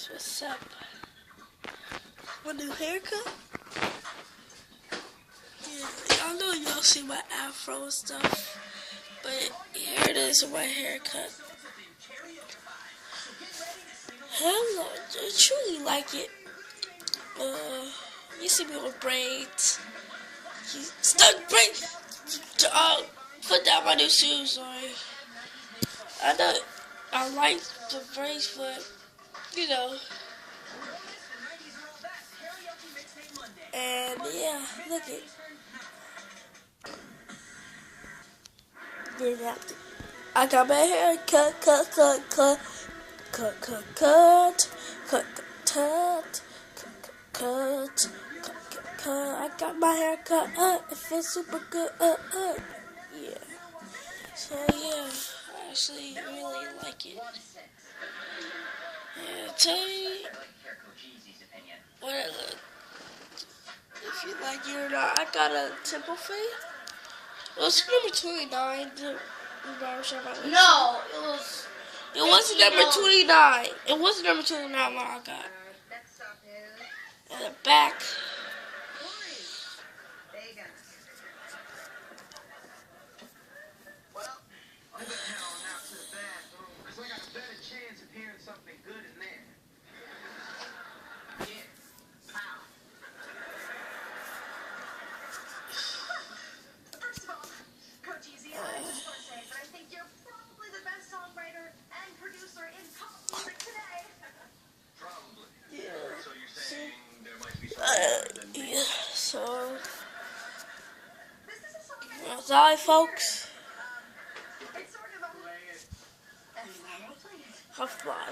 What's up? My new haircut? Yeah, y'all know y'all see my afro and stuff. But here it is with my haircut. I truly like it. You see me with braids. Stuck braids! Put down my new shoes, sorry. I know I like the braids, but, you know. And yeah, look it. Didn't have to. I got my hair cut. I got my hair cut. It feels super good. Yeah. So yeah, I actually really like it. Yeah, tell me what I look. If you like it or not, I got a temple fade. It was number 29. The barbershop I went to. No, It wasn't number 29. It wasn't number 29 when I got. In the back. Yeah, so that's all right, folks. I fly.